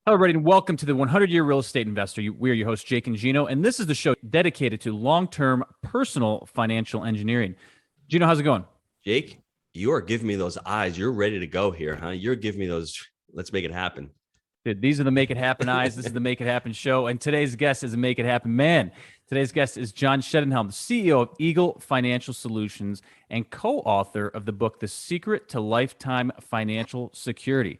Hello, everybody, and welcome to the 100-Year Real Estate Investor. We are your hosts, Jake and Gino, and this is the show dedicated to long-term personal financial engineering. Gino, how's it going? Jake, you are giving me those eyes. You're ready to go here, huh? You're giving me those. Let's make it happen. Dude, these are the Make It Happen eyes. This is the Make It Happen show, and today's guest is a Make It Happen man. Today's guest is John Shedenhelm, the CEO of Eagle Financial Solutions and co-author of the book, The Secret to Lifetime Financial Security.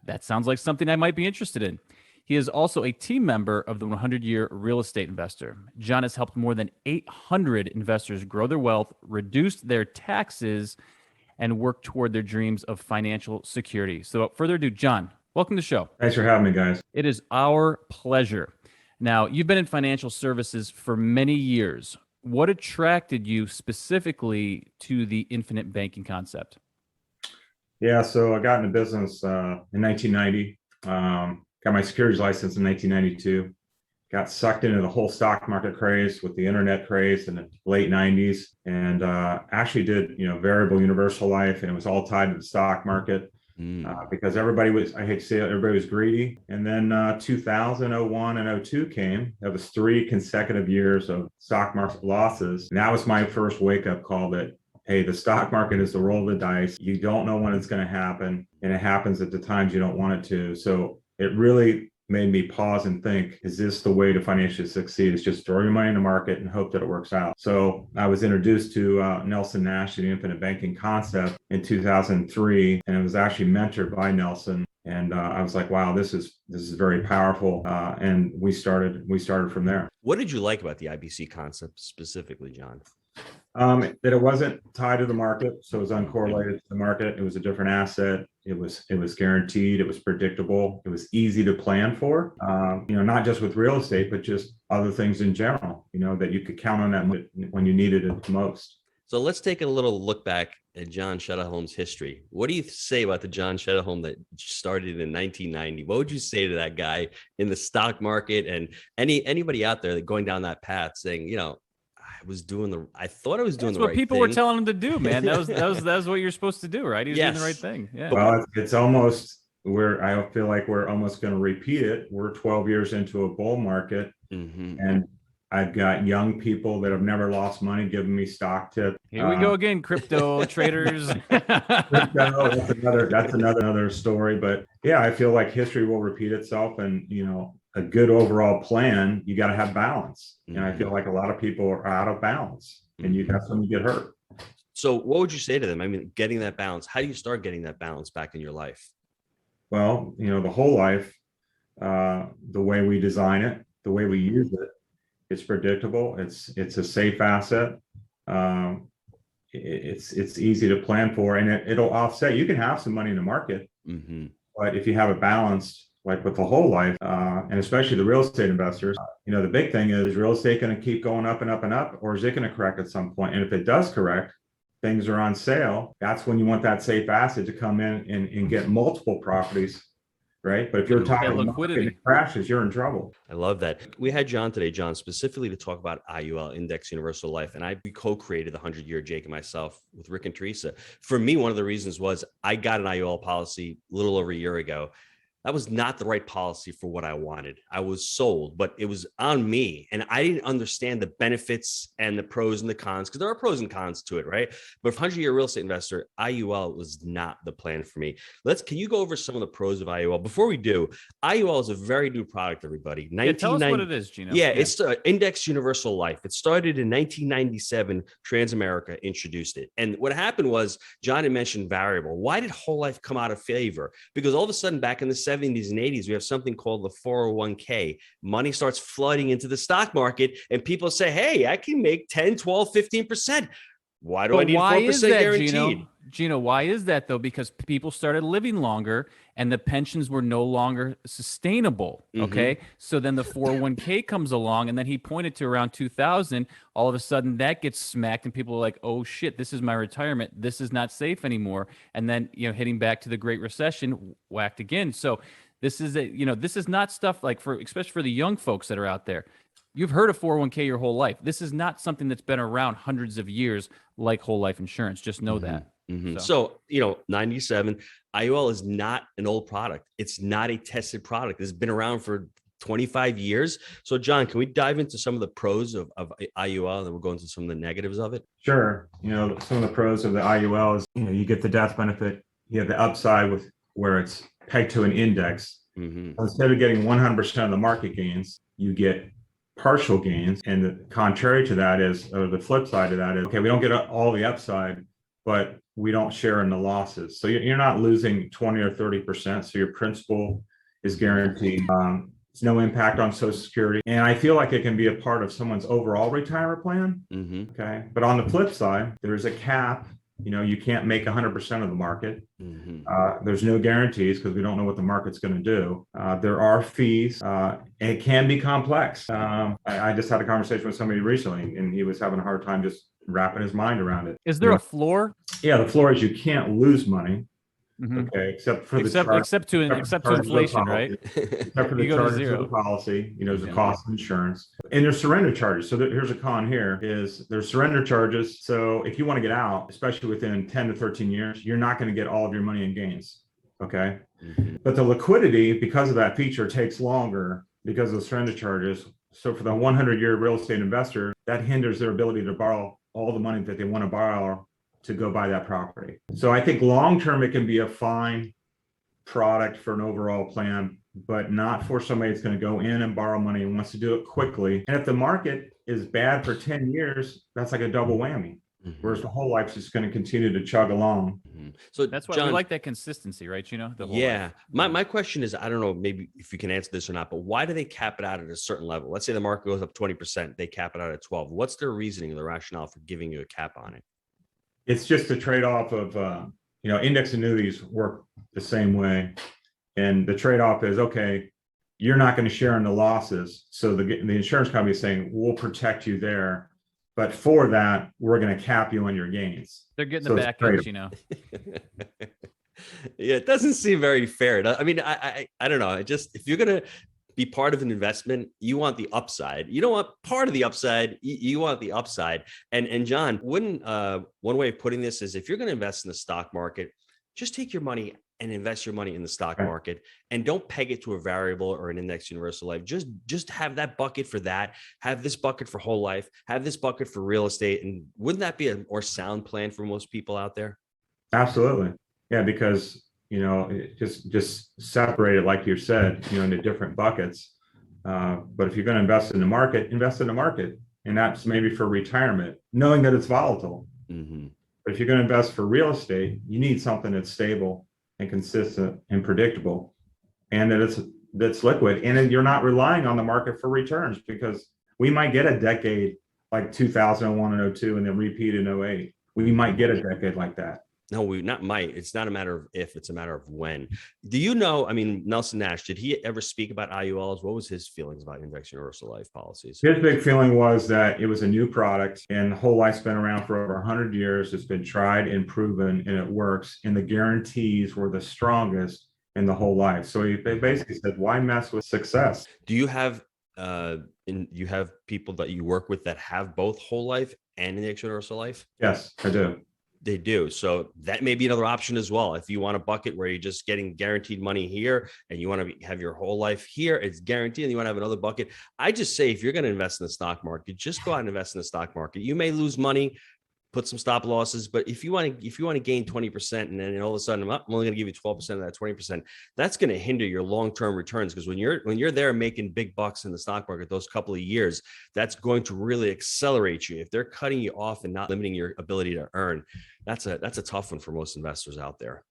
That sounds like something I might be interested in. He is also a team member of the 100-Year Real Estate Investor. John has helped more than 800 investors grow their wealth, reduce their taxes, and work toward their dreams of financial security. So without further ado, John, welcome to the show. Thanks for having me, guys. It is our pleasure. Now, you've been in financial services for many years. What attracted you specifically to the infinite banking concept? Yeah, so I got into business in 1990. Got my securities license in 1992. Got sucked into the whole stock market craze with the internet craze in the late 90s, and actually did variable universal life, and it was all tied to the stock market because everybody was, I hate to say it, everybody was greedy. And then 2000, 01, and 02 came. That was 3 consecutive years of stock market losses, and that was my first wake-up call that, hey, the stock market is the roll of the dice. You don't know when it's going to happen, and it happens at the times you don't want it to. So it really made me pause and think, is this the way to financially succeed? It's just throw your money in the market and hope that it works out. So I was introduced to Nelson Nash and the infinite banking concept in 2003, and it was actually mentored by Nelson. And I was like, wow, this is very powerful. And we started from there. What did you like about the IBC concept specifically, John? That it wasn't tied to the market, so it was uncorrelated to the market. It was a different asset. It was guaranteed. It was predictable. It was easy to plan for. Not just with real estate, but just other things in general. That you could count on that when you needed it the most. So let's take a little look back at John Shedenhelm's history. What do you say about the John Shedenhelm that started in 1990? What would you say to that guy in the stock market and anybody out there that going down that path saying, I thought I was doing the right thing. That's what people were telling him to do, man. That was what you're supposed to do, right? He was doing the right thing. Yeah. Well, it's almost I feel like we're almost going to repeat it. We're 12 years into a bull market, and I've got young people that have never lost money giving me stock tips. Here we go again, crypto traders. That's another story. But yeah, I feel like history will repeat itself, and a good overall plan, you got to have balance. And I feel like a lot of people are out of balance, and that's when you get hurt. So what would you say to them? I mean, getting that balance, how do you start getting that balance back in your life? Well, the whole life, the way we design it, the way we use it, it's predictable. It's a safe asset. It's easy to plan for, and it'll offset. You can have some money in the market, but if you have it balanced, like with the whole life, and especially the real estate investors, the big thing is real estate going to keep going up and up and up, or is it going to correct at some point? And if it does correct, things are on sale. That's when you want that safe asset to come in and get multiple properties, right? But if you're talking liquidity, it crashes, you're in trouble. I love that. We had John today, John, specifically to talk about IUL, Index Universal Life, and we co-created the 100-Year Jake and myself with Rick and Teresa. For me, one of the reasons was I got an IUL policy a little over a year ago. That was not the right policy for what I wanted. I was sold, but it was on me. And I didn't understand the benefits and the pros and the cons, because there are pros and cons to it, right? But for 100-Year Real Estate Investor, IUL was not the plan for me. Can you go over some of the pros of IUL? Before we do, IUL is a very new product, everybody. Tell us what it is, Gino. Yeah, it's the Index Universal Life. It started in 1997. Transamerica introduced it. And what happened was, John had mentioned variable. Why did whole life come out of favor? Because all of a sudden, back in the 70s and 80s, we have something called the 401k. Money starts flooding into the stock market, and people say, hey, I can make 10, 12, 15%. Why do I need 4% guaranteed? Gino, why is that though? Because people started living longer and the pensions were no longer sustainable. Okay. So then the 401k comes along, and then he pointed to around 2000, all of a sudden that gets smacked and people are like, oh shit, this is my retirement. This is not safe anymore. And then, hitting back to the Great Recession, whacked again. So this is this is not stuff like especially for the young folks that are out there. You've heard of 401k your whole life. This is not something that's been around hundreds of years like whole life insurance. Just know that. So, 97, IUL is not an old product. It's not a tested product. It's been around for 25 years. So, John, can we dive into some of the pros of IUL, and then we'll go into some of the negatives of it? Sure. Some of the pros of the IUL is, you get the death benefit. You have the upside with where it's pegged to an index. Instead of getting 100% of the market gains, you get partial gains. And the contrary to that is, or the flip side of that is, okay, we don't get all the upside, but we don't share in the losses. So you're not losing 20 or 30%. So your principal is guaranteed. It's no impact on Social Security. And I feel like it can be a part of someone's overall retirement plan. Okay. But on the flip side, there's a cap. You can't make 100% of the market. There's no guarantees because we don't know what the market's going to do. There are fees. It can be complex. I just had a conversation with somebody recently, and he was having a hard time just wrapping his mind around it. Is there a floor? Yeah, the floor is you can't lose money. Okay, except to inflation, right? Except for the charges of the policy, there's a cost of insurance, and there's surrender charges. So here's a con here is there's surrender charges. So if you want to get out, especially within 10 to 13 years, you're not going to get all of your money in gains. Okay. But the liquidity, because of that feature, takes longer because of the surrender charges. So for the 100-year real estate investor, that hinders their ability to borrow all the money that they want to borrow to go buy that property. So I think long-term, it can be a fine product for an overall plan, but not for somebody that's going to go in and borrow money and wants to do it quickly. And if the market is bad for 10 years, that's like a double whammy. Whereas the whole life's just going to continue to chug along. So that's why we like that consistency, right? Yeah. My question is, I don't know, maybe if you can answer this or not, but why do they cap it out at a certain level? Let's say the market goes up 20%, they cap it out at 12. What's their reasoning, the rationale for giving you a cap on it? It's just a trade-off of, index annuities work the same way. And the trade-off is, okay, you're not going to share in the losses. So the insurance company is saying, we'll protect you there. But for that, we're going to cap you on your gains. They're getting the back end, Yeah, it doesn't seem very fair. I mean, I don't know. If you're going to be part of an investment, you want the upside. You don't want part of the upside. You want the upside. And John, one way of putting this is, if you're going to invest in the stock market, just take your money and invest your money in the stock market, and don't peg it to a variable or an index universal life. Just have that bucket for that. Have this bucket for whole life. Have this bucket for real estate. And wouldn't that be a more sound plan for most people out there? Absolutely. Yeah, because just separate it, like you said, into different buckets. But if you're going to invest in the market, invest in the market. And that's maybe for retirement, knowing that it's volatile. But if you're going to invest for real estate, you need something that's stable and consistent and predictable, and that's liquid. And you're not relying on the market for returns, because we might get a decade like 2001 and 2002 and then repeat in 2008. We might get a decade like that. No, we not might. It's not a matter of if, it's a matter of when. Do you know, Nelson Nash, did he ever speak about IULs? What was his feelings about index universal life policies? His big feeling was that it was a new product, and the whole life's been around for over 100 years. It's been tried and proven, and it works. And the guarantees were the strongest in the whole life. So he basically said, why mess with success? Do you have you have people that you work with that have both whole life and index universal life? Yes, I do. They do. So that may be another option as well. If you want a bucket where you're just getting guaranteed money here and you want to have your whole life here, it's guaranteed, and you want to have another bucket. I just say, if you're going to invest in the stock market, just go out and invest in the stock market. You may lose money, put some stop losses, but if you want to gain 20%, and then all of a sudden I'm only going to give you 12% of that 20%, that's going to hinder your long-term returns. Because when you're there making big bucks in the stock market those couple of years, that's going to really accelerate you. If they're cutting you off and not limiting your ability to earn, that's a tough one for most investors out there.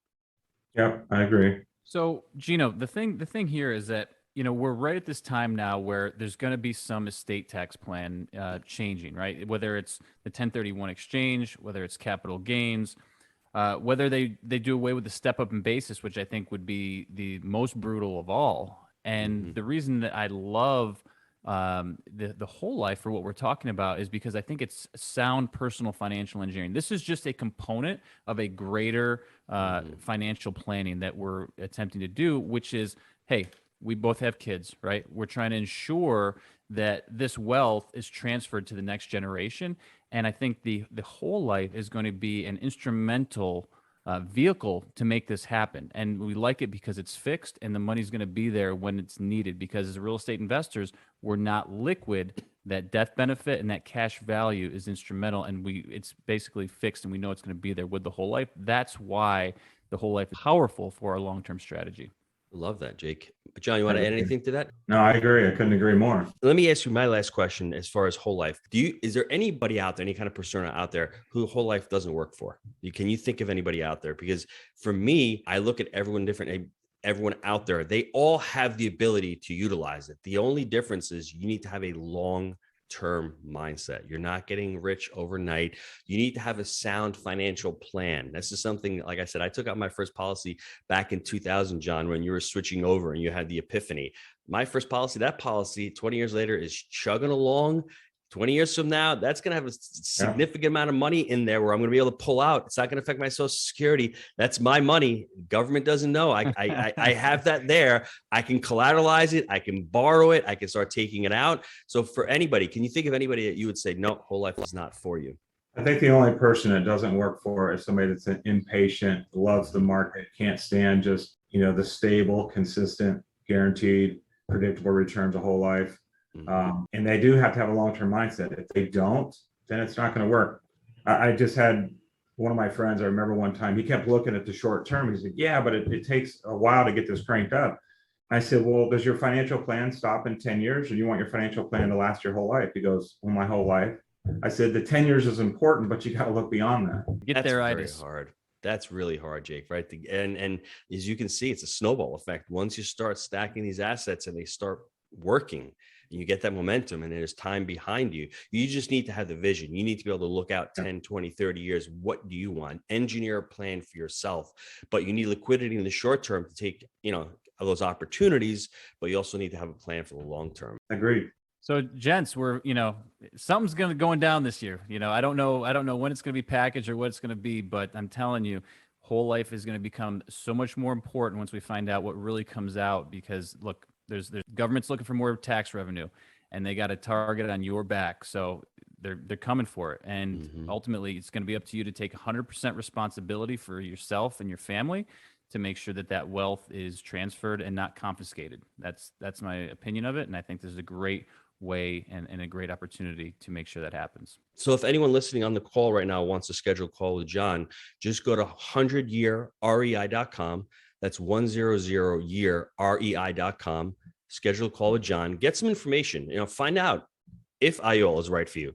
Yep, I agree. So Gino, the thing here is that, we're right at this time now where there's going to be some estate tax plan changing, right? Whether it's the 1031 exchange, whether it's capital gains, whether they do away with the step up in basis, which I think would be the most brutal of all. And the reason that I love the whole life for what we're talking about is because I think it's sound personal financial engineering. This is just a component of a greater financial planning that we're attempting to do, which is, hey, we both have kids, right? We're trying to ensure that this wealth is transferred to the next generation. And I think the whole life is going to be an instrumental vehicle to make this happen. And we like it because it's fixed and the money's going to be there when it's needed, because as real estate investors, we're not liquid. That death benefit and that cash value is instrumental, and it's basically fixed, and we know it's going to be there with the whole life. That's why the whole life is powerful for our long-term strategy. Love that, Jake. John, you want to add anything to that? No, I agree. I couldn't agree more. Let me ask you my last question as far as whole life. Is there anybody out there, any kind of persona out there who whole life doesn't work for? Can you think of anybody out there? Because for me, I look at everyone different. Everyone out there, they all have the ability to utilize it. The only difference is you need to have a long-term mindset. You're not getting rich overnight. You need to have a sound financial plan. This is something, like I said, I took out my first policy back in 2000, John, when you were switching over and you had the epiphany. My first policy, that policy 20 years later is chugging along. 20 years from now, that's going to have a significant amount of money in there where I'm going to be able to pull out. It's not going to affect my Social Security. That's my money. Government doesn't know. I have that there. I can collateralize it. I can borrow it. I can start taking it out. So for anybody, can you think of anybody that you would say, no, whole life is not for you? I think the only person it doesn't work for is somebody that's impatient, loves the market, can't stand just, the stable, consistent, guaranteed, predictable returns a whole life. And they do have to have a long-term mindset. If they don't, then it's not going to work. I just had one of my friends, I remember one time, he kept looking at the short term. He said, yeah, but it takes a while to get this cranked up. I said, well, does your financial plan stop in 10 years or you want your financial plan to last your whole life? He goes, well, my whole life. I said, the 10 years is important, but you got to look beyond that. Get there, very hard. That's really hard, Jake, right? And as you can see, it's a snowball effect. Once you start stacking these assets and they start working, and you get that momentum and there's time behind you, you just need to have the vision. You need to be able to look out 10, 20, 30 years. What do you want? Engineer a plan for yourself, but you need liquidity in the short term to take, those opportunities, but you also need to have a plan for the long term. Agreed. So gents, we're, something's going down this year. I don't know when it's going to be packaged or what it's going to be, but I'm telling you, whole life is going to become so much more important once we find out what really comes out, because look, there's government's looking for more tax revenue and they got a target on your back. So they're coming for it. And ultimately it's going to be up to you to take 100% responsibility for yourself and your family to make sure that wealth is transferred and not confiscated. That's my opinion of it. And I think this is a great way and a great opportunity to make sure that happens. So if anyone listening on the call right now wants to schedule a call with John, just go to 100yearrei.com. That's 100yearrei.com. Schedule a call with John. Get some information. Find out if IUL is right for you,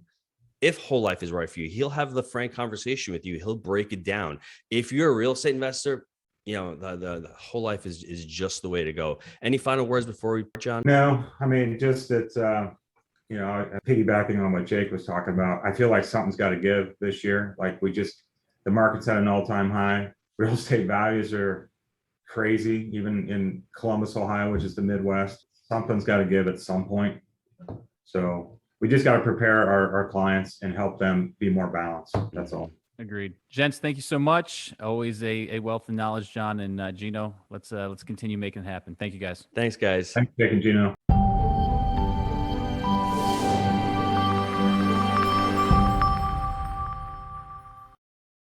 if whole life is right for you. He'll have the frank conversation with you. He'll break it down. If you're a real estate investor, the whole life is just the way to go. Any final words before we, John? No, I mean, just that, piggybacking on what Jake was talking about, I feel like something's got to give this year. Like the market's at an all-time high. Real estate values are crazy, even in Columbus, Ohio, which is the Midwest. Something's got to give at some point. So we just got to prepare our clients and help them be more balanced. That's all. Agreed. Gents, thank you so much. Always a wealth of knowledge, John and Gino. Let's continue making it happen. Thank you, guys. Thanks, guys. Thanks, Jake and Gino.